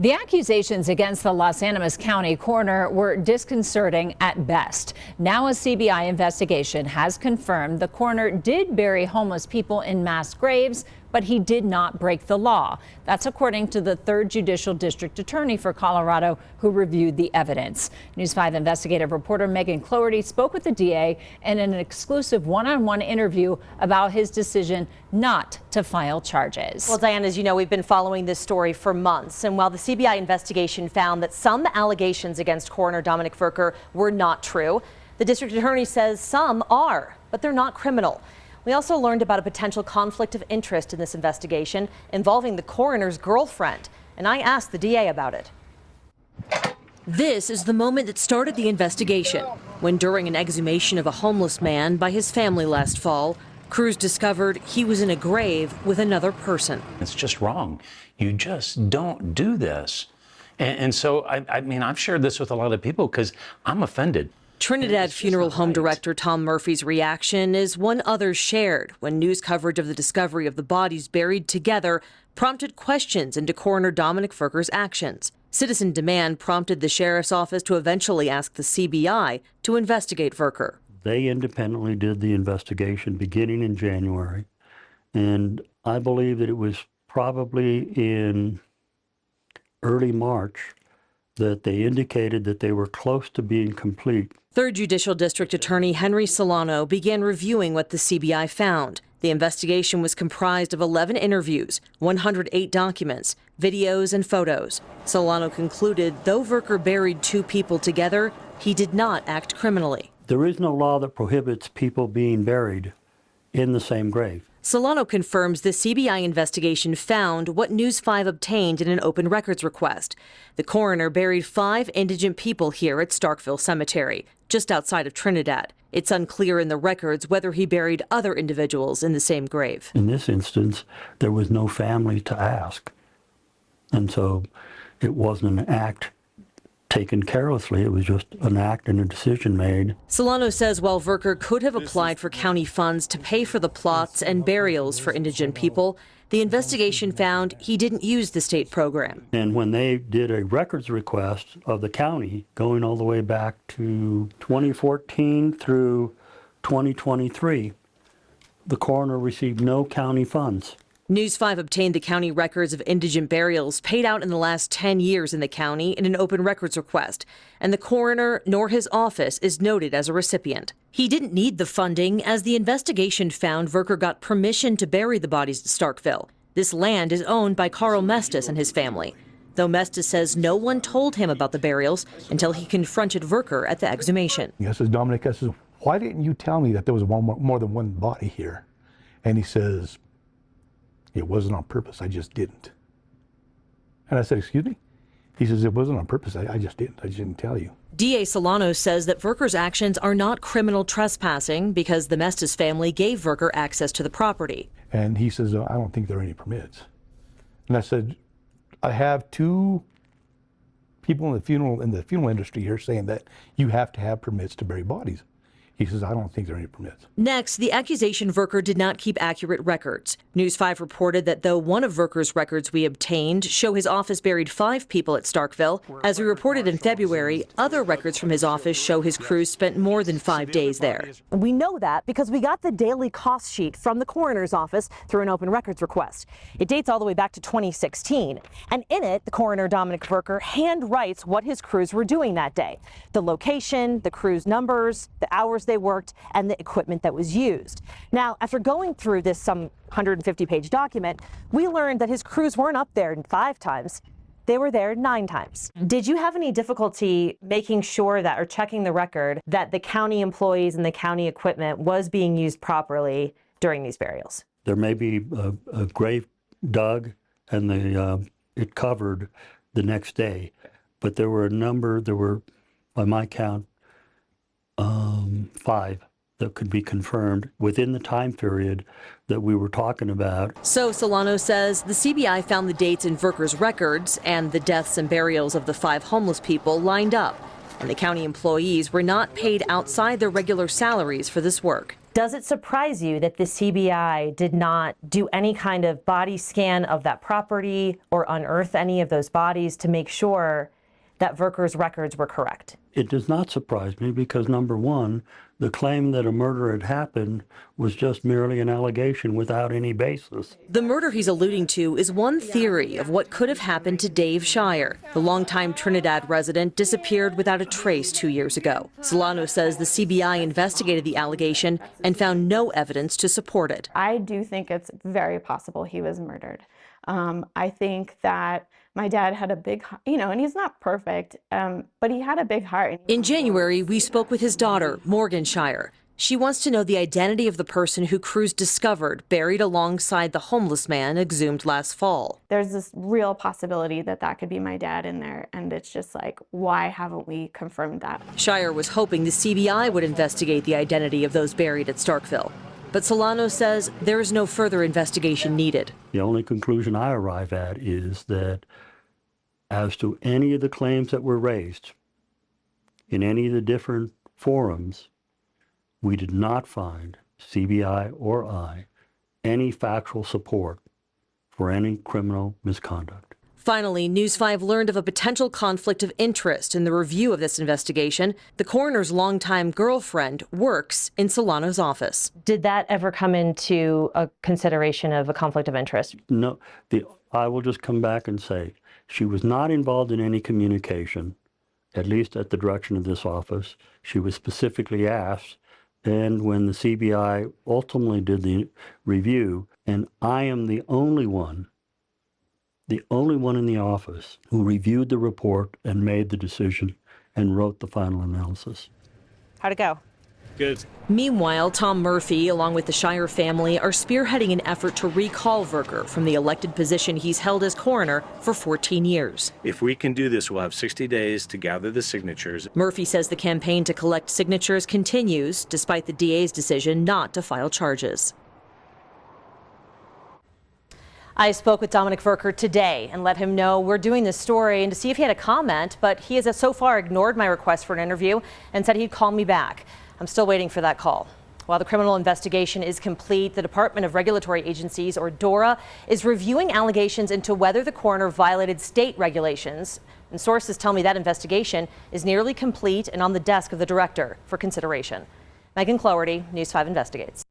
The accusations against the Las Animas County Coroner were disconcerting at best. Now a CBI investigation has confirmed the coroner did bury homeless people in mass graves, but he did not break the law. That's according to the Third Judicial District Attorney for Colorado, who reviewed the evidence. News 5 investigative reporter Megan Cloherty spoke with the DA in an exclusive one-on-one interview about his decision not to file charges. Well, Diane, as you know, we've been following this story for months, and while the CBI investigation found that some allegations against Coroner Dominic Verker were not true, the district attorney says some are, but they're not criminal. We also learned about a potential conflict of interest in this investigation involving the coroner's girlfriend, and I asked the DA about it. This is the moment that started the investigation, when during an exhumation of a homeless man by his family last fall, crews discovered he was in a grave with another person. It's just wrong. You just don't do this. And so, I mean, I've shared this with a lot of people because I'm offended. Trinidad Funeral Home Director Tom Murphy's reaction is one others shared when news coverage of the discovery of the bodies buried together prompted questions into Coroner Dominic Verker's actions. Citizen demand prompted the sheriff's office to eventually ask the CBI to investigate Verker. They independently did the investigation beginning in January, and I believe that it was probably in early March that they indicated that they were close to being complete. Third Judicial District Attorney Henry Solano began reviewing what the CBI found. The investigation was comprised of 11 interviews, 108 documents, videos, and photos. Solano concluded though Verker buried two people together, he did not act criminally. There is no law that prohibits people being buried in the same grave. Solano confirms the CBI investigation found what News 5 obtained in an open records request. The coroner buried 5 indigent people here at Starkville Cemetery, just outside of Trinidad. It's unclear in the records whether he buried other individuals in the same grave. In this instance, there was no family to ask. And so it wasn't an act taken carelessly. It was just an act and a decision made. Solano says while Verker could have applied for county funds to pay for the plots and burials for indigent people, the investigation found he didn't use the state program. And when they did a records request of the county going all the way back to 2014 through 2023, the coroner received no county funds. News 5 obtained the county records of indigent burials paid out in the last 10 years in the county in an open records request, and the coroner nor his office is noted as a recipient. He didn't need the funding as the investigation found Verker got permission to bury the bodies at Starkville. This land is owned by Carl Mestis and his family, though Mestis says no one told him about the burials until he confronted Verker at the exhumation. He says, Dominic, I says, why didn't you tell me that there was more than one body here? And he says, it wasn't on purpose, I just didn't. And I said, excuse me? He says, it wasn't on purpose, I just didn't tell you. DA Solano says that Verker's actions are not criminal trespassing because the Mestis family gave Verker access to the property. And he says, I don't think there are any permits. And I said, I have 2 people in the funeral industry here saying that you have to have permits to bury bodies. He says, I don't think there are any permits. Next, the accusation Verker did not keep accurate records. News 5 reported that though one of Verker's records we obtained show his office buried 5 people at Starkville, as we reported in February, other records from his office show his crew spent more than 5 days there. We know that because we got the daily cost sheet from the coroner's office through an open records request. It dates all the way back to 2016, and in it, the coroner Dominic Verker hand writes what his crews were doing that day. The location, the crew's numbers, the hours they worked, and the equipment that was used. Now, after going through this some 150-page document, we learned that his crews weren't up there 5 times. They were there 9 times. Did you have any difficulty making sure that, or checking the record, that the county employees and the county equipment was being used properly during these burials? There may be a grave dug and it covered the next day, but there were by my count, 5 that could be confirmed within the time period that we were talking about. So Solano says the CBI found the dates in Verker's records and the deaths and burials of the 5 homeless people lined up, and the county employees were not paid outside their regular salaries for this work. Does it surprise you that the CBI did not do any kind of body scan of that property or unearth any of those bodies to make sure that Verker's records were correct? It does not surprise me because, number one, the claim that a murder had happened was just merely an allegation without any basis. The murder he's alluding to is one theory of what could have happened to Dave Shire. The longtime Trinidad resident disappeared without a trace 2 years ago. Solano says the CBI investigated the allegation and found no evidence to support it. I do think it's very possible he was murdered. I think that my dad had a big, and he's not perfect, but he had a big heart. In January, we spoke with his daughter, Morgan Shire. She wants to know the identity of the person who crews discovered buried alongside the homeless man exhumed last fall. There's this real possibility that that could be my dad in there, and it's just like, why haven't we confirmed that? Shire was hoping the CBI would investigate the identity of those buried at Starkville. But Solano says there is no further investigation needed. The only conclusion I arrive at is that as to any of the claims that were raised in any of the different forums, we did not find, CBI or I, any factual support for any criminal misconduct. Finally, News 5 learned of a potential conflict of interest in the review of this investigation. The coroner's longtime girlfriend works in Solano's office. Did that ever come into a consideration of a conflict of interest? No, I will just come back and say she was not involved in any communication, at least at the direction of this office. She was specifically asked, and when the CBI ultimately did the review, and I am the only one in the office who reviewed the report and made the decision and wrote the final analysis. How'd it go? Good. Meanwhile, Tom Murphy, along with the Shire family, are spearheading an effort to recall Verker from the elected position he's held as coroner for 14 years. If we can do this, we'll have 60 days to gather the signatures. Murphy says the campaign to collect signatures continues, despite the DA's decision not to file charges. I spoke with Dominic Verker today and let him know we're doing this story and to see if he had a comment, but he has so far ignored my request for an interview and said he'd call me back. I'm still waiting for that call. While the criminal investigation is complete, the Department of Regulatory Agencies, or DORA, is reviewing allegations into whether the coroner violated state regulations. And sources tell me that investigation is nearly complete and on the desk of the director for consideration. Megan Cloherty, News 5 Investigates.